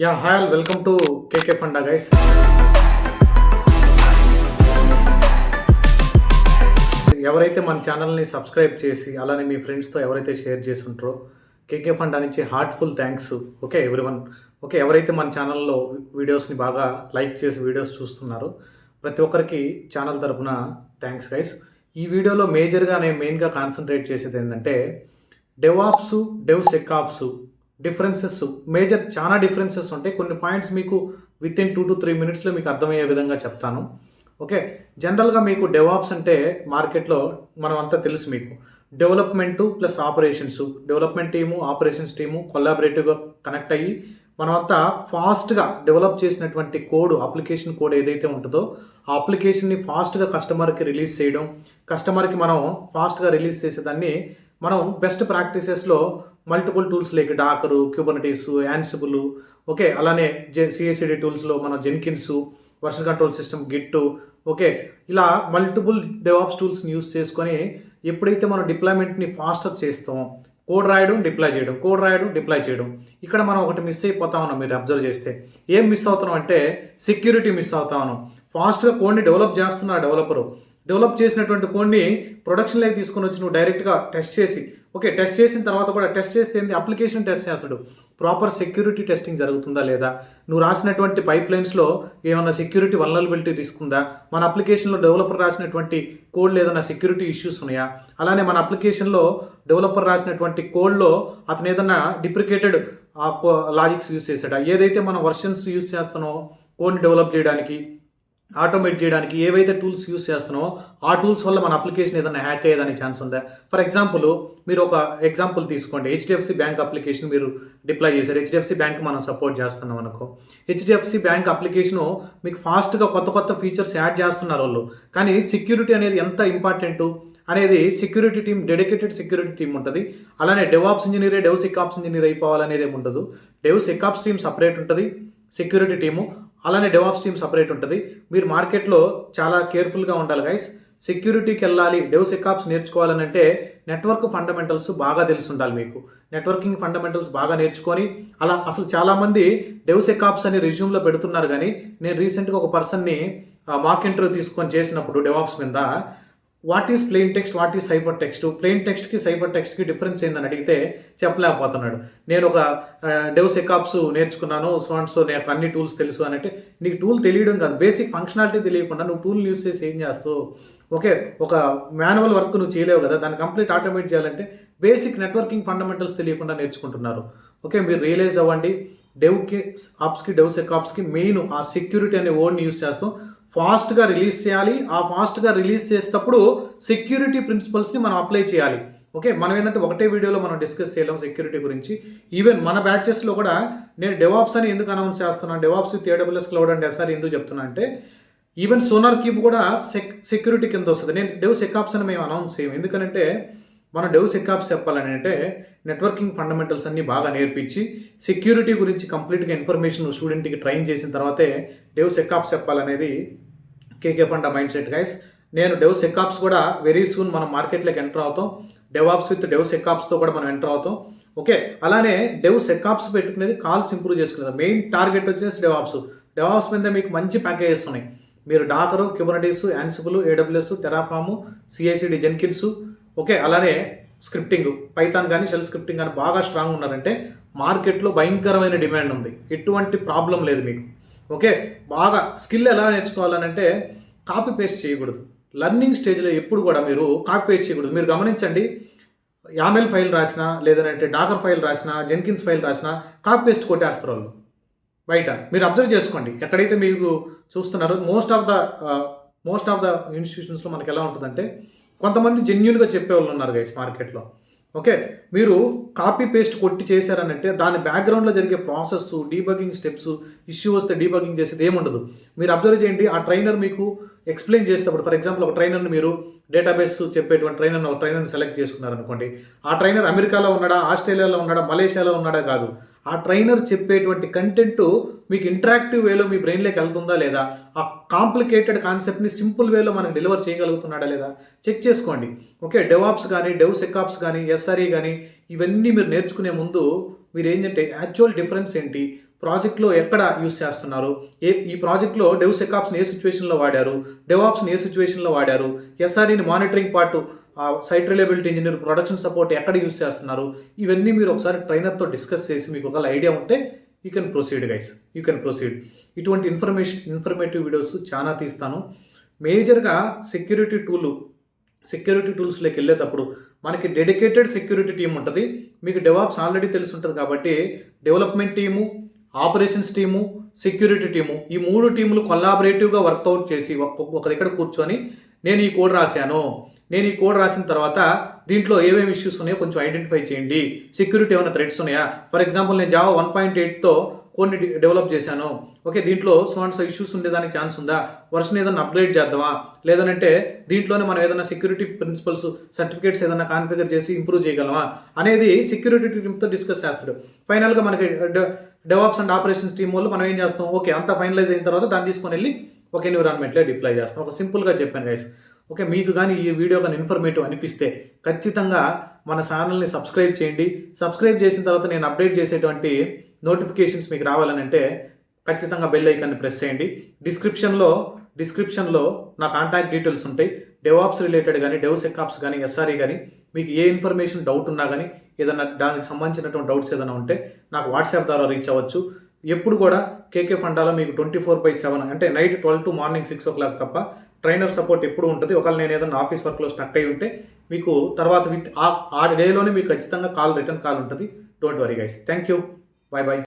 Hi all welcome to KK funda guys. ఎవరైతే మన ఛానల్ని సబ్స్క్రైబ్ చేసి అలానే మీ ఫ్రెండ్స్తో ఎవరైతే షేర్ చేసి ఉంటారో కేకే ఫండా నుంచి heartful thanks. Okay everyone. Okay, ఎవరైతే మన ఛానల్లో వీడియోస్ని బాగా లైక్ చేసి వీడియోస్ చూస్తున్నారో ప్రతి ఒక్కరికి ఛానల్ తరపున థ్యాంక్స్ గైస్. ఈ వీడియోలో మేజర్గా నేను మెయిన్గా కాన్సన్ట్రేట్ చేసేది ఏంటంటే డెవాప్స్, డెవ్సెకాప్స్ డిఫరెన్సెస్, మేజర్ చాలా డిఫరెన్సెస్ ఉంటాయి. కొన్ని పాయింట్స్ మీకు విత్ ఇన్ 2 to 3 మినిట్స్లో మీకు అర్థమయ్యే విధంగా చెప్తాను. ఓకే, జనరల్గా మీకు డెవాప్స్ అంటే మార్కెట్లో మనం అంతా తెలుసు మీకు. Development plus operations, development team operations team కొలాబరేటివ్గా కనెక్ట్ అయ్యి మనమంతా ఫాస్ట్గా డెవలప్ చేసినటువంటి కోడ్, అప్లికేషన్ కోడ్ ఏదైతే ఉంటుందో ఆ అప్లికేషన్ని ఫాస్ట్గా కస్టమర్కి రిలీజ్ చేయడం, కస్టమర్కి మనం ఫాస్ట్గా రిలీజ్ చేసేదాన్ని మనం బెస్ట్ ప్రాక్టీసెస్లో multiple tools like Docker, Kubernetes, Ansible, okay, అలానే సిఐసిడి టూల్స్లో మనం Jenkins, version control system, Git, okay, ఇలా మల్టిపుల్ డెవాప్స్ టూల్స్ని యూస్ చేసుకొని ఎప్పుడైతే మనం డిప్లాయ్మెంట్ని ఫాస్టర్ చేస్తామో కోడ్ రాయడం, డిప్లాయ్ చేయడం, కోడ్ రాయడం, డిప్లాయ్ చేయడం, ఇక్కడ మనం ఒకటి మిస్ అయిపోతా ఉన్నాం. మీరు అబ్జర్వ్ చేస్తే ఏం మిస్ అవుతున్నాం అంటే సెక్యూరిటీ మిస్ అవుతా ఉన్నాం. ఫాస్ట్గా కోడ్ని డెవలప్ చేస్తున్న డెవలపరు డెవలప్ చేసినటువంటి కోడ్ని ప్రొడక్షన్లోకి తీసుకొని వచ్చి నువ్వు డైరెక్ట్గా టెస్ట్ చేసి, ఓకే, టెస్ట్ చేసిన తర్వాత కూడా టెస్ట్ చేస్తే ఏంది అప్లికేషన్ టెస్ట్ చేస్తాడు. ప్రాపర్ సెక్యూరిటీ టెస్టింగ్ జరుగుతుందా లేదా, నువ్వు రాసినటువంటి పైప్ లైన్స్లో ఏమైనా సెక్యూరిటీ వల్నరబిలిటీ రిస్క్ ఉందా, మన అప్లికేషన్లో డెవలపర్ రాసినటువంటి కోడ్లో ఏదైనా సెక్యూరిటీ ఇష్యూస్ ఉన్నాయా, అలానే మన అప్లికేషన్లో డెవలపర్ రాసినటువంటి కోడ్లో అతను ఏదైనా డిప్రికేటెడ్ లాజిక్స్ యూస్ చేశాడా, ఏదైతే మనం వర్షన్స్ యూస్ చేస్తానో కోడ్ని డెవలప్ చేయడానికి, ఆటోమేట్ చేయడానికి ఏవైతే టూల్స్ యూస్ చేస్తున్నామో ఆ టూల్స్ వల్ల మన అప్లికేషన్ ఏదైనా హ్యాక్ అయ్యేదానికి ఛాన్స్ ఉందా. ఫర్ ఎగ్జాంపుల్ మీరు ఒక ఎగ్జాంపుల్ తీసుకోండి. హెచ్డిఎఫ్సి బ్యాంక్ అప్లికేషన్ మీరు డిప్లాయ్ చేశారు. హెచ్డిఎఫ్సి బ్యాంక్ మనం సపోర్ట్ చేస్తున్నాం అనుకో. హెచ్డిఎఫ్సి బ్యాంక్ అప్లికేషను మీకు ఫాస్ట్గా కొత్త ఫీచర్స్ యాడ్ చేస్తున్నారు వాళ్ళు, కానీ సెక్యూరిటీ అనేది ఎంత ఇంపార్టెంట్ అనేది security team, dedicated security team ఉంటుంది. అలానే డెవాప్స్ ఇంజనీరే డెవ్సెకాప్స్ ఇంజనీర్ అయిపోవాలనేది ఏమి ఉండదు. డెవ్సెకాప్స్ టీమ్ సపరేట్ ఉంటుంది, సెక్యూరిటీ టీము అలానే డెవాప్స్ టీమ్ సపరేట్ ఉంటుంది. మీరు మార్కెట్లో చాలా కేర్ఫుల్గా ఉండాలి గైస్. సెక్యూరిటీకి వెళ్ళాలి, డెవ్సెకాప్స్ నేర్చుకోవాలని అంటే నెట్వర్క్ ఫండమెంటల్స్ బాగా తెలిసి ఉండాలి మీకు. నెట్వర్కింగ్ ఫండమెంటల్స్ బాగా నేర్చుకొని అలా అసలు చాలామంది డెవ్సెకాప్స్ అని రెజ్యూమ్లో పెడుతున్నారు, కానీ నేను రీసెంట్గా ఒక పర్సన్ని మాక్ ఇంటర్వ్యూ తీసుకొని చేసినప్పుడు డెవాప్స్ మీద what is plain text, what is cipher text, plain టెక్స్ట్కి సైఫర్ టెక్స్ట్కి డిఫరెన్స్ ఏందని అడిగితే చెప్పలేకపోతున్నాడు. నేను ఒక డెవ్సెకాప్స్ నేర్చుకున్నాను, సో నాకు అన్ని టూల్స్ తెలుసు అని. అంటే నీకు టూల్ తెలియడం కాదు, బేసిక్ ఫంక్షనాలిటీ తెలియకుండా నువ్వు టూల్ యూస్ చేసి ఏం చేస్తావు. ఓకే, ఒక మాన్యువల్ వర్క్ నువ్వు చేయలేవు కదా, దాన్ని కంప్లీట్ ఆటోమేట్ చేయాలంటే బేసిక్ నెట్వర్కింగ్ ఫండమెంటల్స్ తెలియకుండా నేర్చుకుంటున్నారు. ఓకే, మీరు రియలైజ్ అవ్వండి. డెవ్కి డెవ్సెకాప్స్కి మెయిన్ ఆ సెక్యూరిటీ అనే వర్డ్ని యూస్ చేస్తాం. ఫాస్ట్గా రిలీజ్ చేయాలి. ఆ ఫాస్ట్గా రిలీజ్ చేసేటప్పుడు సెక్యూరిటీ ప్రిన్సిపల్స్ని మనం అప్లై చేయాలి. ఓకే, మనం ఏంటంటే ఒకటే వీడియోలో మనం డిస్కస్ చేయలేం సెక్యూరిటీ గురించి. ఈవెన్ మన బ్యాచెస్లో కూడా నేను డెవాప్స్ అని ఎందుకు అనౌన్స్ చేస్తున్నాను, DevOps with AWS cloud and SRE ఎందుకు చెప్తున్నా అంటే ఈవెన్ సోనార్ కీప్ కూడా సెక్యూరిటీ కింద వస్తుంది. నేను డెవ్సెకాప్స్ అని మేము అనౌన్స్ చేయం. ఎందుకంటే మనం డెవ్సెకాప్స్ చెప్పాలని అంటే నెట్వర్కింగ్ ఫండమెంటల్స్ అన్ని బాగా నేర్పించి సెక్యూరిటీ గురించి కంప్లీట్గా ఇన్ఫర్మేషన్ స్టూడెంట్కి ట్రైన్ చేసిన తర్వాతే డెవ్సెకాప్స్ చెప్పాలనేది కేకే ఫండా మైండ్ సెట్ గైస్. నేను డెవ్సెకాప్స్ కూడా వెరీ సూన్ మనం మార్కెట్లోకి ఎంటర్ అవుతాం. డెవాప్స్ విత్ డెవ్సెకాప్స్తో కూడా మనం ఎంటర్ అవుతాం. ఓకే, అలానే డెవ్సెకాప్స్ పెట్టుకునేది కాల్స్ ఇంప్రూవ్ చేసుకునేది. మెయిన్ టార్గెట్ వచ్చేసి డెవాప్స్ మీద మీకు మంచి ప్యాకేజెస్ ఉన్నాయి. మీరు Docker, Kubernetes, Ansible, AWS, Terraform, CICD, Jenkins, okay, అలానే స్క్రిప్టింగ్, పైథాన్ కానీ షెల్ స్క్రిప్టింగ్ కానీ బాగా స్ట్రాంగ్ ఉన్నారంటే మార్కెట్లో భయంకరమైన డిమాండ్ ఉంది. ఎటువంటి ప్రాబ్లం లేదు మీకు. ఓకే, బాగా స్కిల్ ఎలా నేర్చుకోవాలని అంటే కాపీ పేస్ట్ చేయకూడదు. లర్నింగ్ స్టేజ్లో ఎప్పుడు కూడా మీరు కాపీ పేస్ట్ చేయకూడదు. మీరు గమనించండి, YAML ఫైల్ రాసినా లేదంటే డాకర్ ఫైల్ రాసినా జెన్కిన్స్ ఫైల్ రాసినా కాపీ పేస్ట్ కొట్టేస్తారు వాళ్ళు బయట. మీరు అబ్జర్వ్ చేసుకోండి, ఎక్కడైతే మీకు చూస్తున్నారో మోస్ట్ ఆఫ్ ద ఇన్స్టిట్యూషన్స్లో మనకి ఎలా ఉంటుందంటే కొంతమంది జెన్యూన్గా చెప్పేవాళ్ళు ఉన్నారు గైస్ మార్కెట్లో. ఓకే, మీరు కాపీ పేస్ట్ కొట్టి చేశారనంటే దాని బ్యాక్గ్రౌండ్లో జరిగే ప్రాసెస్, డీబగింగ్ స్టెప్స్, ఇష్యూ వస్తే డీబగింగ్ చేసేది ఏముండదు. మీరు అబ్జర్వ్ చేయండి, ఆ ట్రైనర్ మీకు ఎక్స్ప్లెయిన్ చేసేటప్పుడు ఫర్ ఎగ్జాంపుల్ ఒక ట్రైనర్ని మీరు డేటాబేస్ చెప్పేటువంటి ట్రైనర్ని సెలెక్ట్ చేసుకున్నారనుకోండి. ఆ ట్రైనర్ అమెరికాలో ఉన్నాడా, ఆస్ట్రేలియాలో ఉన్నాడా, మలేషియాలో ఉన్నాడా కాదు. ఆ ట్రైనర్ చెప్పేటువంటి కంటెంట్ మీకు ఇంటరాక్టివ్ వేలో మీ బ్రెయిన్లోకి వెళ్తుందా లేదా, ఆ కాంప్లికేటెడ్ కాన్సెప్ట్ని సింపుల్ వేలో మనకు డెలివర్ చేయగలుగుతున్నాడా లేదా చెక్ చేసుకోండి. ఓకే, డెవాప్స్ కానీ డెవ్సెకాప్స్ కానీ SRE కానీ ఇవన్నీ మీరు నేర్చుకునే ముందు మీరు ఏంటంటే యాక్చువల్ డిఫరెన్స్ ఏంటి, ప్రాజెక్ట్లో ఎక్కడ యూస్ చేస్తున్నారు, ఈ ప్రాజెక్ట్లో డెవ్సెకాప్స్ని ఏ సిచ్యువేషన్లో వాడారు, డెవాప్స్ని ఏ సిచ్యువేషన్లో వాడారు, ఎస్ఆర్ఈని monitoring part, site reliability engineer, production support ఎక్కడ యూస్ చేస్తున్నారు, ఇవన్నీ మీరు ఒకసారి ట్రైనర్తో డిస్కస్ చేసి మీకు ఒకవేళ ఐడియా ఉంటే you can proceed guys, you can proceed. ఇటువంటి ఇన్ఫర్మేటివ్ వీడియోస్ చాలా తీస్తాను. మేజర్గా సెక్యూరిటీ టూల్స్లోకి వెళ్ళేటప్పుడు మనకి డెడికేటెడ్ సెక్యూరిటీ టీం ఉంటుంది. మీకు డెవాప్స్ ఆల్రెడీ తెలిసి ఉంటుంది కాబట్టి development team, operations team, security team, ఈ 3 టీములు కొలాబరేటివ్గా వర్కౌట్ చేసి ఒక దగ్గర కూర్చొని నేను ఈ కోడ్ రాసిన తర్వాత దీంట్లో ఏమేమి ఇష్యూస్ ఉన్నాయో కొంచెం ఐడెంటిఫై చేయండి, సెక్యూరిటీ ఏమైనా థ్రెడ్స్ ఉన్నాయా. ఫర్ ఎగ్జాంపుల్ నేను జావా 1.8తో కొన్ని డెవలప్ చేశాను, ఓకే దీంట్లో సో ఇష్యూస్ ఉండేదానికి ఛాన్స్ ఉందా, వర్షన్ ఏదైనా అప్గ్రేడ్ చేద్దామా, లేదంటే దీంట్లోనే మనం ఏదైనా సెక్యూరిటీ ప్రిన్సిపల్స్ సర్టిఫికేట్స్ ఏదైనా కాన్ఫిగర్ చేసి ఇంప్రూవ్ చేయగలమా అనేది సెక్యూరిటీ టీమ్తో డిస్కస్ చేస్తాడు. ఫైనల్గా మనకి డెవాప్స్ అండ్ ఆపరేషన్స్ టీమ్ వాళ్ళు మనం ఏం చేస్తాం, ఓకే అంతా ఫైనలైజ్ అయిన తర్వాత దాన్ని తీసుకొని వెళ్ళి ఒక ఎన్విరాన్మెంట్లో డిప్లాయ్ చేస్తాం. ఒక సింపుల్గా చెప్పాను గైస్. ఓకే, మీకు కానీ ఈ వీడియో కానీ ఇన్ఫర్మేటివ్ అనిపిస్తే ఖచ్చితంగా మన ఛానల్ని సబ్స్క్రైబ్ చేయండి. సబ్స్క్రైబ్ చేసిన తర్వాత నేను అప్డేట్ చేసేటువంటి నోటిఫికేషన్స్ మీకు రావాలని అంటే ఖచ్చితంగా బెల్ ఐకాన్ని ప్రెస్ చేయండి. డిస్క్రిప్షన్లో నా కాంటాక్ట్ డీటెయిల్స్ ఉంటాయి. డెవాప్స్ రిలేటెడ్ కానీ, డెవ్సెకాప్స్ కానీ, ఎస్ఆర్ఈ కానీ మీకు ఏ ఇన్ఫర్మేషన్ డౌట్ ఉన్నా కానీ, ఏదైనా దానికి సంబంధించినటువంటి డౌట్స్ ఏదైనా ఉంటే నాకు వాట్సాప్ ద్వారా రీచ్ అవ్వచ్చు. ఎప్పుడు కూడా కేకే ఫండాలో మీకు 24/7 అంటే నైట్ 12 to మార్నింగ్ 6 o'clock తప్ప ట్రైనర్ సపోర్ట్ ఎప్పుడు ఉంటుంది. ఒకవేళ నేను ఏదైనా ఆఫీస్ వర్క్లో స్టక్ అయి ఉంటే మీకు తర్వాత ఆ డేలోనే మీకు ఖచ్చితంగా రిటర్న్ కాల్ ఉంటుంది. Don't worry guys. Thank you. Bye bye.